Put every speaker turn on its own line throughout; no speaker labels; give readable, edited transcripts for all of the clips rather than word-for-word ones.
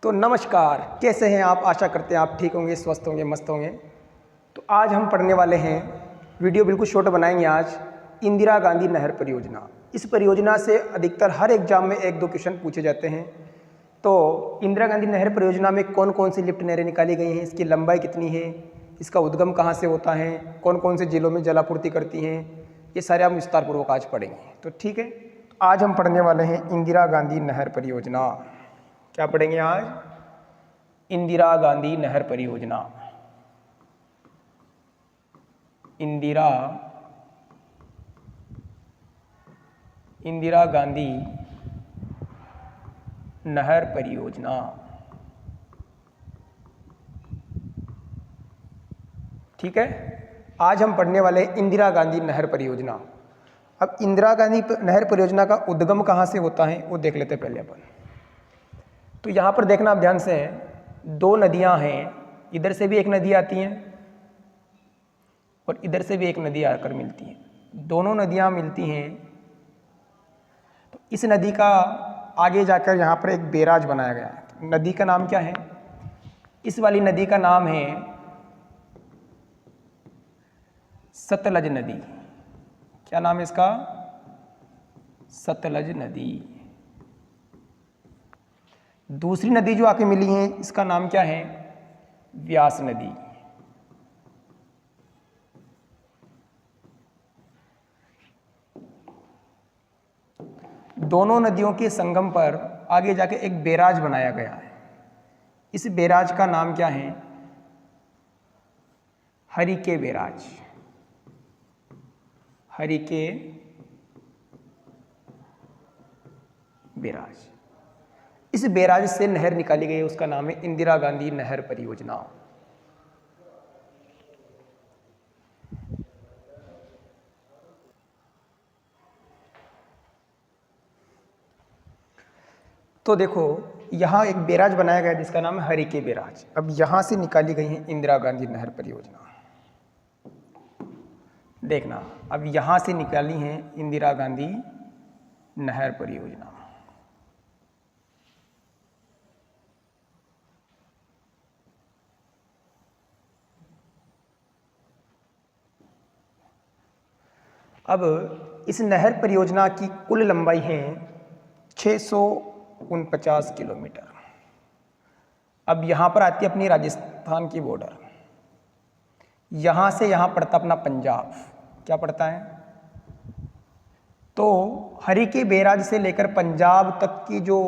तो नमस्कार, कैसे हैं आप? आशा करते हैं आप ठीक होंगे, स्वस्थ होंगे, मस्त होंगे। तो आज हम पढ़ने वाले हैं, वीडियो बिल्कुल शॉर्ट बनाएंगे आज, इंदिरा गांधी नहर परियोजना। इस परियोजना से अधिकतर हर एग्जाम में एक दो क्वेश्चन पूछे जाते हैं। तो इंदिरा गांधी नहर परियोजना में कौन कौन सी लिफ्ट नहरें निकाली गई हैं, इसकी लंबाई कितनी है, इसका उद्गम कहाँ से होता है, कौन कौन से जिलों में जलापूर्ति करती हैं, ये सारे हम विस्तारपूर्वक आज पढ़ेंगे। तो ठीक है, आज हम पढ़ने वाले हैं इंदिरा गांधी नहर परियोजना। क्या पढ़ेंगे आज? इंदिरा गांधी नहर परियोजना। इंदिरा गांधी नहर परियोजना। ठीक है, आज हम पढ़ने वाले हैं इंदिरा गांधी नहर परियोजना। अब इंदिरा गांधी नहर परियोजना का उद्गम कहाँ से होता है वो देख लेते हैं पहले अपन। तो यहाँ पर देखना आप ध्यान से, दो नदियाँ हैं, इधर से भी एक नदी आती है और इधर से भी एक नदी आकर मिलती है। दोनों नदियाँ मिलती हैं तो इस नदी का आगे जाकर यहाँ पर एक बैराज बनाया गया है। तो नदी का नाम क्या है? इस वाली नदी का नाम है सतलज नदी। क्या नाम है इसका? सतलज नदी। दूसरी नदी जो आके मिली है इसका नाम क्या है? व्यास नदी। दोनों नदियों के संगम पर आगे जाके एक बैराज बनाया गया है। इस बैराज का नाम क्या है? हरिके बैराज। हरिके बैराज। इस बैराज से नहर निकाली गई है, उसका नाम है इंदिरा गांधी नहर परियोजना। तो देखो, यहाँ एक बैराज बनाया गया जिसका नाम है हरिके बैराज। अब यहाँ से निकाली गई है इंदिरा गांधी नहर परियोजना। देखना, अब यहाँ से निकाली है इंदिरा गांधी नहर परियोजना। अब इस नहर परियोजना की कुल लंबाई है 649 किलोमीटर। अब यहाँ पर आती है अपनी राजस्थान की बॉर्डर। यहाँ से यहाँ पड़ता अपना पंजाब। क्या पड़ता है? तो हरिके बैराज से लेकर पंजाब तक की जो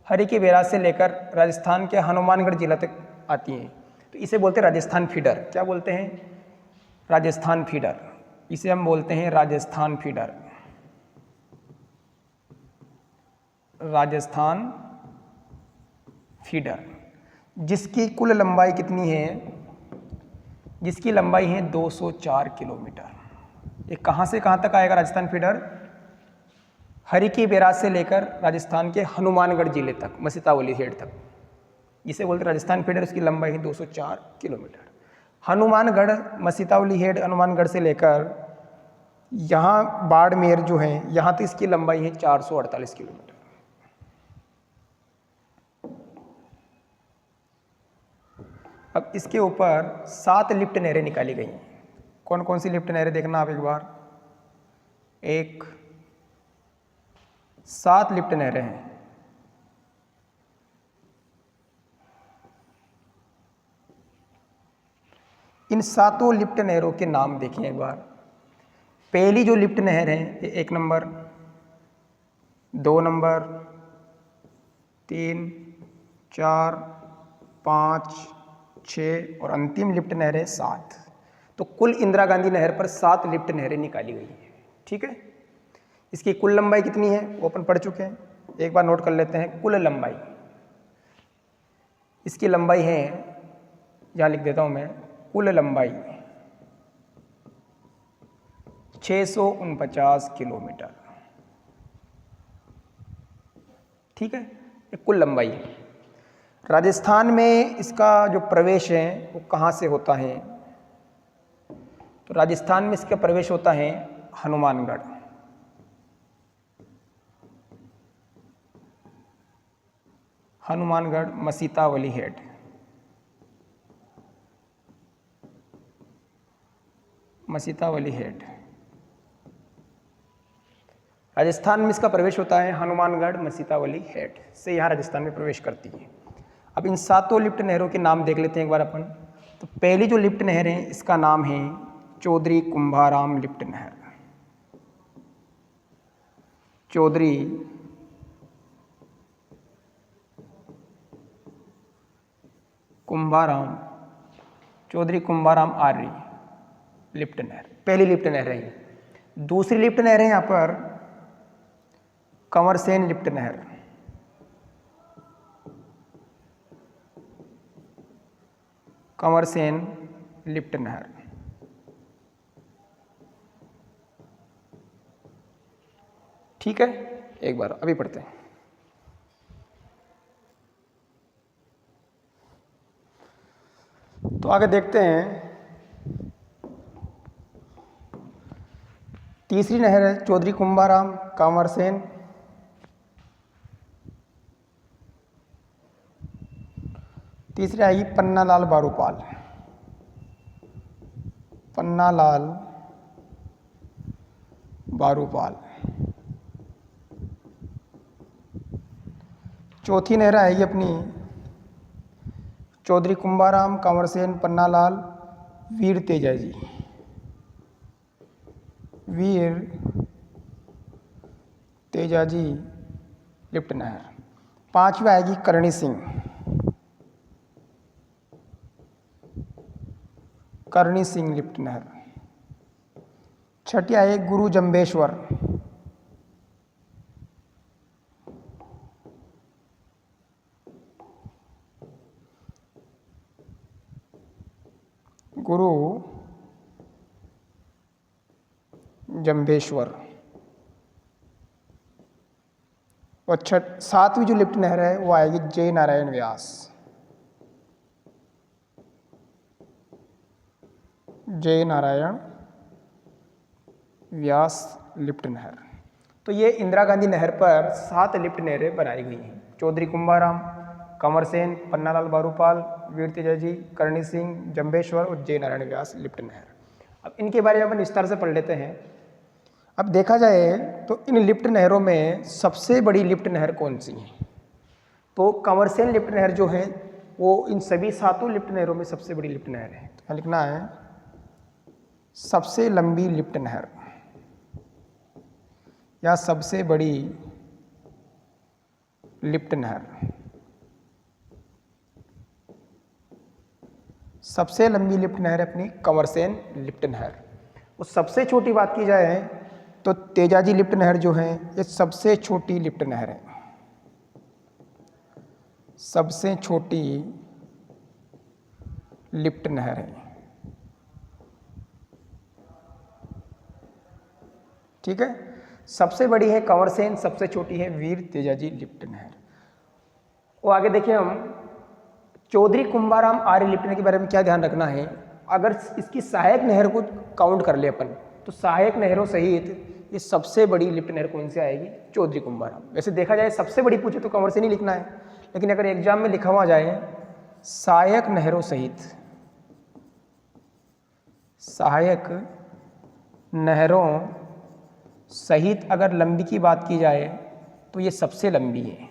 हरिके बैराज से लेकर राजस्थान के हनुमानगढ़ जिला तक आती हैं, तो इसे बोलते हैं राजस्थान फीडर। क्या बोलते हैं? राजस्थान फीडर। इसे हम बोलते हैं राजस्थान फीडर। राजस्थान फीडर, जिसकी कुल लंबाई कितनी है? जिसकी लंबाई है 204 किलोमीटर। ये कहाँ से कहाँ तक आएगा राजस्थान फीडर? हरिके बैराज से लेकर राजस्थान के हनुमानगढ़ जिले तक, मसीतावली हेड तक। जिसे बोलते हैं राजस्थान फीडर, उसकी लंबाई है 204 किलोमीटर। हनुमानगढ़, मसीतावली हेड, हनुमानगढ़ से लेकर यहाँ बाड़मेर जो है, यहाँ तक इसकी लंबाई है 448 किलोमीटर। अब इसके ऊपर 7 लिफ्ट नहरें निकाली गई हैं। कौन कौन सी लिफ्ट नहरें देखना आप एक बार। 7 लिफ्ट नहरें हैं। इन 7 लिफ्ट नहरों के नाम देखिए एक बार। पहली जो लिफ्ट नहर है ये 1 नंबर, 2 नंबर, 3, 4, 5, 6 और अंतिम लिफ्ट नहर है 7। तो कुल इंदिरा गांधी नहर पर 7 लिफ्ट नहरें निकाली गई हैं। ठीक है, इसकी कुल लंबाई कितनी है वो अपन पढ़ चुके हैं, एक बार नोट कर लेते हैं। कुल लंबाई, इसकी लंबाई है, यहाँ लिख देता हूँ मैं, कुल लंबाई 649 किलोमीटर। ठीक है, ये कुल लंबाई है। राजस्थान में इसका जो प्रवेश है वो कहाँ से होता है? तो राजस्थान में इसका प्रवेश होता है हनुमानगढ़। हनुमानगढ़, मसीतावली हेड। मसीतावली हेड राजस्थान में इसका प्रवेश होता है। हनुमानगढ़ मसीतावली हेड से यहाँ राजस्थान में प्रवेश करती है। अब इन सातों लिफ्ट नहरों के नाम देख लेते हैं एक बार अपन। तो पहली जो लिफ्ट नहर है इसका नाम है चौधरी कुंभाराम लिफ्ट नहर। चौधरी कुंभाराम, चौधरी कुंभाराम आर्य लिफ्ट नहर, पहली लिफ्ट नहर है ये। दूसरी लिफ्ट नहर है यहाँ पर कंवरसेन लिफ्ट नहर। कंवरसेन लिफ्ट नहर। ठीक है, एक बार अभी पढ़ते हैं। तो आगे देखते हैं। तीसरी नहर है चौधरी कुंभाराम कंवरसेन। तीसरी आएगी पन्नालाल बारूपाल। पन्नालाल बारूपाल। चौथी नहर आएगी अपनी चौधरी कुंभाराम कंवरसेन पन्नालाल वीर तेजाजी। वीर तेजाजी लिफ्ट नहर। पांचवी आएगी करणी सिंह। करणी सिंह लिफ्ट नहर। छठी आएगी गुरु जंबेश्वर। गुरु जंबेश्वर। और सातवीं जो लिफ्ट नहर है वो आएगी जय नारायण व्यास। जय नारायण व्यास लिफ्ट नहर। तो ये इंदिरा गांधी नहर पर 7 लिफ्ट नहरें बनाई गई हैं। चौधरी कुंभाराम, कंवरसेन, पन्नालाल बारूपाल, वीर तेजाजी, करणी सिंह, जंबेश्वर और जय नारायण व्यास लिफ्ट नहर। अब इनके बारे में अपन विस्तार से पढ़ लेते हैं। अब देखा जाए तो इन लिफ्ट नहरों में सबसे बड़ी लिफ्ट नहर कौन सी है? तो कंवरसेन लिफ्ट नहर जो है वो इन सभी 7 लिफ्ट नहरों में सबसे बड़ी लिफ्ट नहर है। तो लिखना है सबसे लंबी लिफ्ट नहर या सबसे बड़ी लिफ्ट नहर। सबसे लंबी लिफ्ट नहर है अपनी कंवरसेन लिफ्ट नहर। और सबसे छोटी बात की जाए तो तेजाजी लिफ्ट नहर जो है ये सबसे छोटी लिफ्ट नहर है। सबसे छोटी लिफ्ट नहर है। ठीक है, सबसे बड़ी है कंवरसेन, सबसे छोटी है वीर तेजाजी लिफ्ट नहर। और आगे देखिए हम चौधरी कुंभाराम आर्य लिफ्ट नहर के बारे में क्या ध्यान रखना है। अगर इसकी सहायक नहर को काउंट कर ले अपन तो सहायक नहरों सहित ये सबसे बड़ी लिफ्ट नहर कौन सी आएगी? चौधरी कुंभाराम। वैसे देखा जाए सबसे बड़ी पूछे तो कंवरसेन ही लिखना है, लेकिन अगर एग्जाम में लिखा हुआ जाए सहायक नहरों सहित, सहायक नहरों सहित अगर लंबी की बात की जाए तो ये सबसे लंबी है।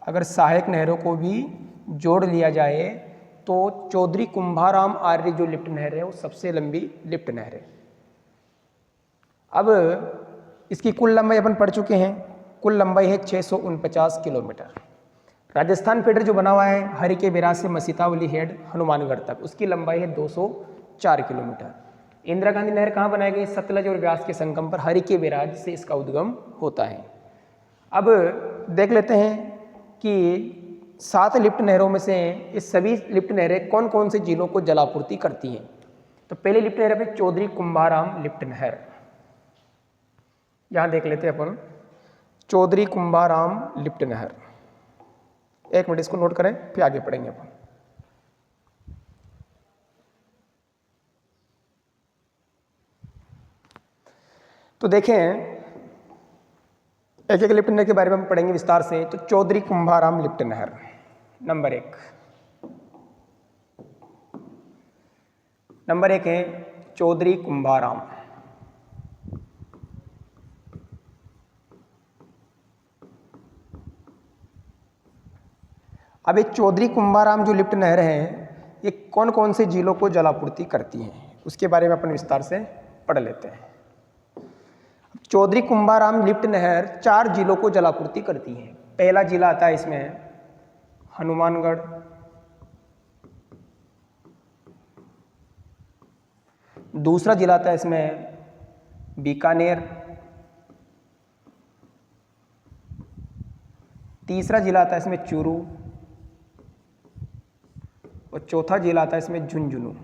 अगर सहायक नहरों को भी जोड़ लिया जाए तो चौधरी कुंभाराम आर्य जो लिफ्ट नहर है वो सबसे लंबी लिफ्ट नहर है। अब इसकी कुल लंबाई अपन पढ़ चुके हैं। कुल लंबाई है 649 किलोमीटर। राजस्थान फेडर जो बना हुआ है हरिके बैराज से मसीतावली हेड हनुमानगढ़ तक, उसकी लंबाई है 204 किलोमीटर। इंदिरा गांधी नहर कहाँ बनाई गई? सतलज और व्यास के संगम पर हरिके बैराज से इसका उद्गम होता है। अब देख लेते हैं कि 7 लिफ्ट नहरों में से ये सभी लिफ्ट नहरें कौन कौन से जिलों को जलापूर्ति करती हैं। तो पहली लिफ्ट नहर है चौधरी कुंभाराम लिफ्ट नहर। यहाँ देख लेते हैं अपन चौधरी कुंभाराम लिफ्ट नहर। एक मिनट इसको नोट करें फिर आगे पढ़ेंगे अपन। तो देखें एक एक लिफ्ट नहर के बारे में हम पढ़ेंगे विस्तार से। तो चौधरी कुंभाराम लिफ्ट नहर नंबर एक है चौधरी कुंभाराम। अब ये चौधरी कुंभाराम जो लिफ्ट नहर है ये कौन कौन से जिलों को जलापूर्ति करती हैं उसके बारे में अपन विस्तार से पढ़ लेते हैं। चौधरी कुंभाराम लिफ्ट नहर 4 जिलों को जलापूर्ति करती है। पहला जिला आता है इसमें हनुमानगढ़, दूसरा जिला आता है इसमें बीकानेर, तीसरा जिला आता है इसमें चूरू और चौथा जिला आता है इसमें झुंझुनू।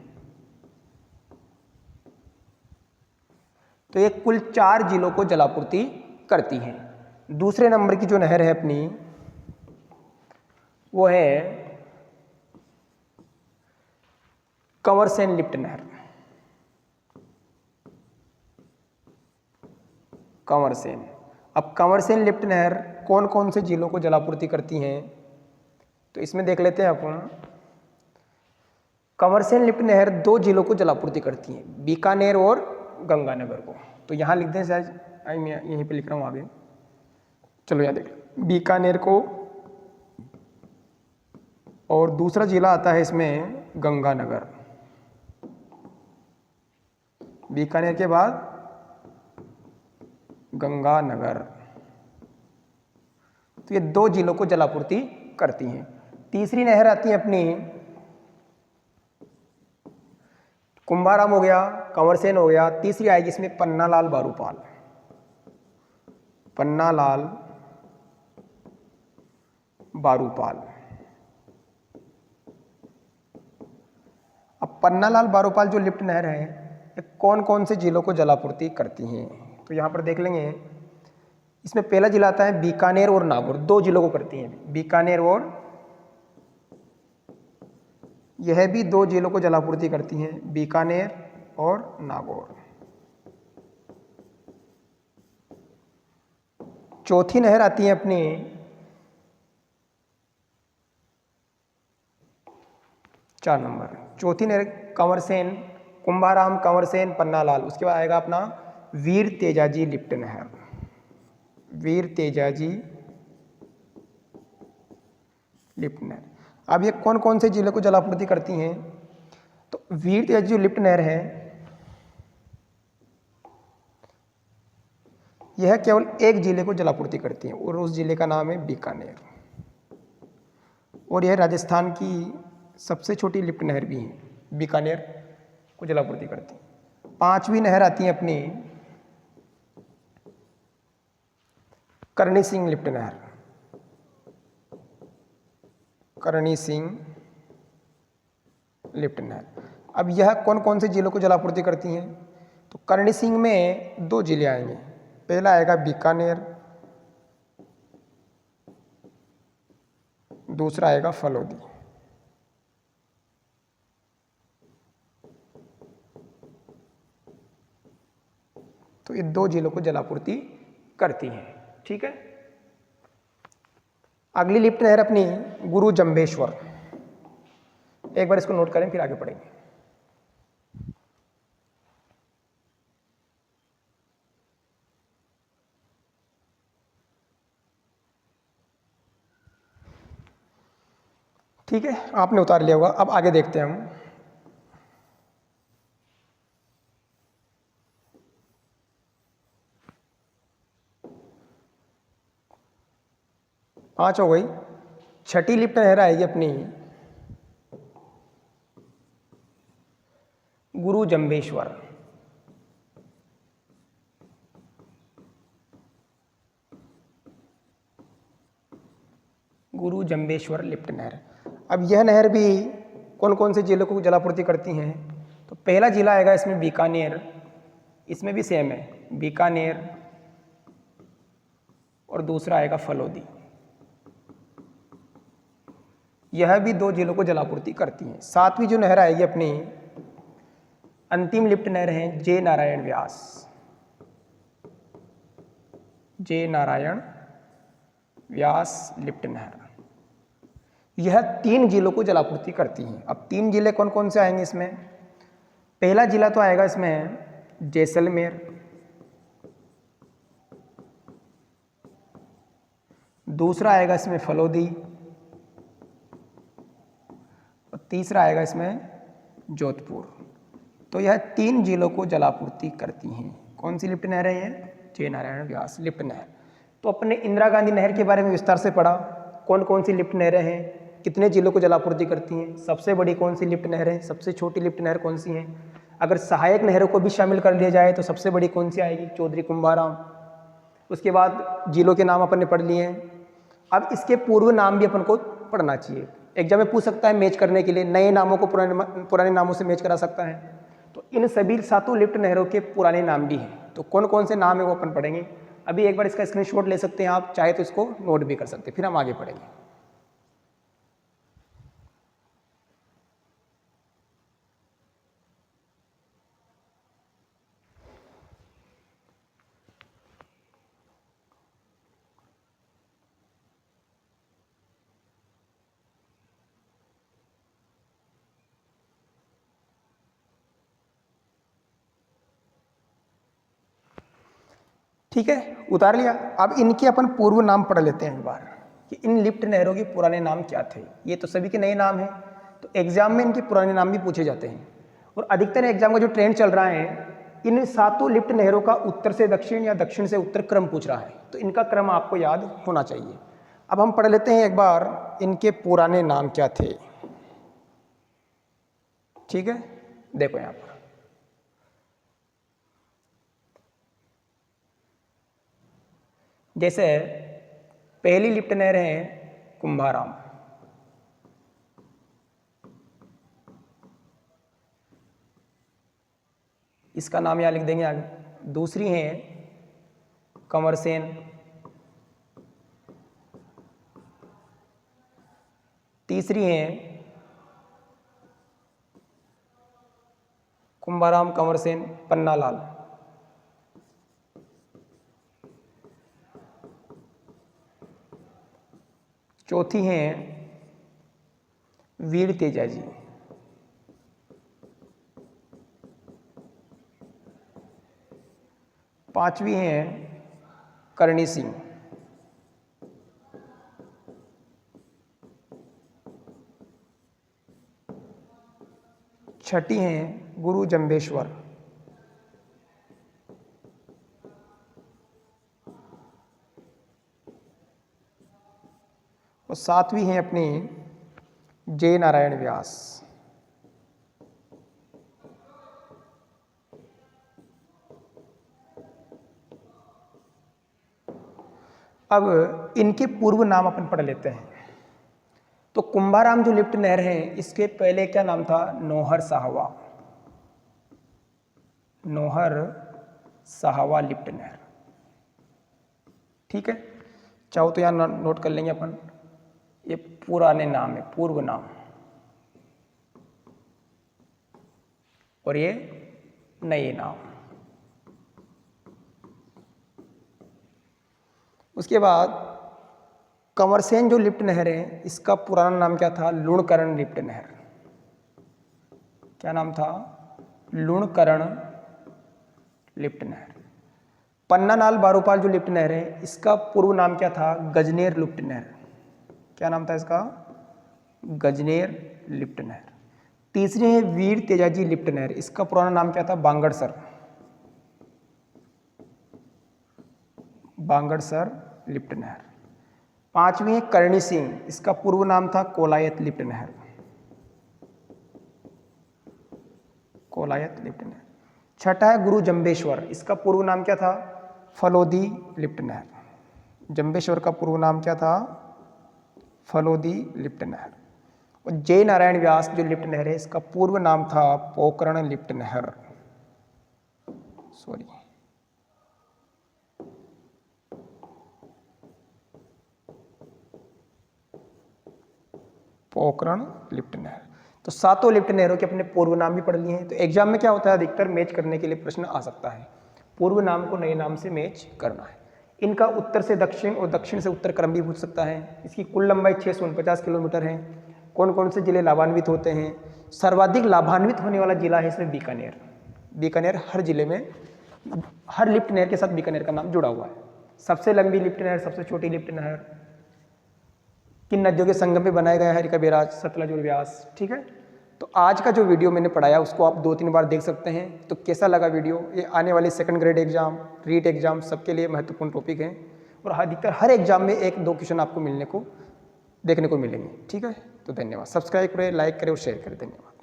तो ये कुल 4 जिलों को जलापूर्ति करती है। दूसरे नंबर की जो नहर है अपनी वो है कंवरसेन लिफ्ट नहर। कंवरसेन, अब कंवरसेन लिफ्ट नहर कौन कौन से जिलों को जलापूर्ति करती हैं तो इसमें देख लेते हैं अपन। कंवरसेन लिफ्ट नहर 2 जिलों को जलापूर्ति करती है, बीकानेर और गंगानगर को। तो यहाँ लिख दें शायद, मैं यहीं पे लिख रहा हूँ आगे। चलो यहाँ देख लो, बीकानेर को और दूसरा जिला आता है इसमें गंगानगर। बीकानेर के बाद गंगानगर। तो ये 2 जिलों को जलापूर्ति करती हैं। तीसरी नहर आती है अपनी कुंभाराम हो गया, कंवरसेन हो गया, तीसरी आएगी इसमें पन्नालाल बारूपाल। पन्नालाल बारूपाल। अब पन्नालाल बारूपाल जो लिफ्ट नहर है ये कौन कौन से जिलों को जलापूर्ति करती हैं तो यहाँ पर देख लेंगे। इसमें पहला जिला आता है बीकानेर और नागौर, 2 जिलों को करती हैं, बीकानेर और यह भी 2 जिलों को जलापूर्ति करती हैं, बीकानेर और नागौर। चौथी नहर आती है अपनी चार नंबर। चौथी नहर कंवरसेन, कुंभाराम, कंवरसेन, पन्नालाल। उसके बाद आएगा अपना वीर तेजाजी लिफ्ट नहर। वीर तेजाजी लिफ्ट नहर। अब ये कौन कौन से जिले को जलापूर्ति करती हैं तो वीर तेजाजी जो लिफ्ट नहर है यह केवल एक जिले को जलापूर्ति करती है और उस जिले का नाम है बीकानेर। और यह राजस्थान की सबसे छोटी लिफ्ट नहर भी है, बीकानेर को जलापूर्ति करती है। 5वीं नहर आती है अपनी करणी सिंह लिफ्ट नहर। करणी सिंह लिफ्ट नहर। अब यह कौन कौन से जिलों को जलापूर्ति करती हैं तो करणी सिंह में 2 जिले आएंगे। पहला आएगा बीकानेर, दूसरा आएगा फलोदी। तो ये 2 जिलों को जलापूर्ति करती हैं। ठीक है। अगली लिफ्ट नहर अपनी गुरु जंबेश्वर। एक बार इसको नोट करें फिर आगे पढ़ेंगे। ठीक है, आपने उतार लिया होगा। अब आगे देखते हैं हम। पांच हो गई। छठी लिफ्ट नहर आएगी अपनी गुरु जंबेश्वर। गुरु जंबेश्वर लिफ्ट नहर। अब यह नहर भी कौन कौन से जिलों को जलापूर्ति करती हैं तो पहला जिला आएगा इसमें बीकानेर। इसमें भी सेम है, बीकानेर, और दूसरा आएगा फलोदी। यह भी 2 जिलों को जलापूर्ति करती हैं। 7वीं जो नहर आएगी अपनी अंतिम लिफ्ट नहर है जे नारायण व्यास। जे नारायण व्यास लिफ्ट नहर। यह 3 जिलों को जलापूर्ति करती हैं। अब 3 जिले कौन कौन से आएंगे इसमें? पहला जिला तो आएगा इसमें जैसलमेर, दूसरा आएगा इसमें फलोदी, और तीसरा आएगा इसमें जोधपुर। तो यह 3 जिलों को जलापूर्ति करती हैं। कौन सी लिफ्ट नहरें हैं? जय नारायण व्यास लिफ्ट नहर। तो अपने इंदिरा गांधी नहर के बारे में विस्तार से पढ़ा, कौन कौन सी लिफ्ट नहरें हैं, कितने जिलों को जलापूर्ति करती हैं, सबसे बड़ी कौन सी लिफ्ट नहर है, सबसे छोटी लिफ्ट नहर कौन सी है, अगर सहायक नहरों को भी शामिल कर लिया जाए तो सबसे बड़ी कौन सी आएगी? चौधरी कुंभाराम। उसके बाद जिलों के नाम अपन ने पढ़ लिए हैं। अब इसके पूर्व नाम भी अपन को पढ़ना चाहिए। एग्जाम में पूछ सकता है मैच करने के लिए, नए नामों को पुराने नामों से मैच करा सकता है। तो इन सभी 7 लिफ्ट नहरों के पुराने नाम भी हैं। तो कौन कौन से नाम है वो अपन पढ़ेंगे। अभी एक बार इसका स्क्रीनशॉट ले सकते हैं आप, चाहे तो इसको नोट भी कर सकते हैं, फिर हम आगे पढ़ेंगे। ठीक है, उतार लिया। अब इनके अपन पूर्व नाम पढ़ लेते हैं एक बार कि इन लिफ्ट नहरों के पुराने नाम क्या थे। ये तो सभी के नए नाम हैं, तो एग्जाम में इनके पुराने नाम भी पूछे जाते हैं। और अधिकतर एग्जाम का जो ट्रेंड चल रहा है, इन 7 लिफ्ट नहरों का उत्तर से दक्षिण या दक्षिण से उत्तर क्रम पूछ रहा है, तो इनका क्रम आपको याद होना चाहिए। अब हम पढ़ लेते हैं एक बार इनके पुराने नाम क्या थे। ठीक है, देखो यहाँ पर जैसे पहली लिफ्ट नहर है कुंभाराम, इसका नाम यहाँ लिख देंगे आगे। दूसरी है कंवरसेन, तीसरी है कुंभाराम कंवरसेन पन्नालाल, चौथी हैं वीर तेजाजी, पांचवी हैं करणी सिंह, छठी हैं गुरु जंबेश्वर, और सातवीं हैं अपनी जय नारायण व्यास। अब इनके पूर्व नाम अपन पढ़ लेते हैं। तो कुंभाराम जो लिफ्ट नहर है, इसके पहले क्या नाम था? नौहर साहवा, नौहर साहवा लिफ्ट नहर। ठीक है, चाहो तो यहाँ नोट कर लेंगे अपन, ये पुराने नाम है, पूर्व नाम, और ये नए नाम। उसके बाद कंवरसेन जो लिफ्ट नहर है, इसका पुराना नाम क्या था? लुणकरण लिफ्ट नहर। क्या नाम था? लुणकरण लिफ्ट नहर। पन्नालाल बारूपाल जो लिफ्ट नहर है, इसका पूर्व नाम क्या था? गजनेर लिफ्ट नहर। क्या नाम था इसका? गजनेर लिफ्ट नहर। तीसरी है वीर तेजाजी लिफ्ट नहर, इसका पुराना नाम क्या था? बांगड़सर, बांगड़सर लिफ्ट नहर। पांचवी है करणी सिंह, इसका पूर्व नाम था कोलायत लिफ्ट नहर, कोलायत लिफ्ट नहर। छठा है गुरु जंबेश्वर, इसका पूर्व नाम क्या था? फलोदी लिफ्ट नहर। जंबेश्वर का पूर्व नाम क्या था? फलोदी लिफ्ट नहर। और जय नारायण व्यास जो लिफ्ट नहर है, इसका पूर्व नाम था पोकरण लिफ्ट नहर। सॉरी, पोकरण लिफ्ट नहर। तो 7 लिफ्ट नहरों के अपने पूर्व नाम भी पढ़ लिए हैं। तो एग्जाम में क्या होता है, अधिकतर मैच करने के लिए प्रश्न आ सकता है, पूर्व नाम को नए नाम से मैच करना है। इनका उत्तर से दक्षिण और दक्षिण से उत्तर क्रम भी पूछ सकता है। इसकी कुल लंबाई 649 किलोमीटर है। कौन कौन से जिले लाभान्वित होते हैं? सर्वाधिक लाभान्वित होने वाला जिला है इसमें बीकानेर। बीकानेर हर जिले में, हर लिफ्ट नहर के साथ बीकानेर का नाम जुड़ा हुआ है। सबसे लंबी लिफ्ट नहर, सबसे छोटी लिफ्ट नहर, किन नदियों के संगम में बनाया गया है? हरिका बैराज, सतलज और व्यास। ठीक है, तो आज का जो वीडियो मैंने पढ़ाया उसको आप 2-3 बार देख सकते हैं। तो कैसा लगा वीडियो? ये आने वाले second grade exam, REET exam सबके लिए महत्वपूर्ण टॉपिक है और अधिकतर हर एग्जाम में 1-2 क्वेश्चन आपको देखने को मिलेंगे। ठीक है, तो धन्यवाद। सब्सक्राइब करें, लाइक करें और शेयर करें। धन्यवाद।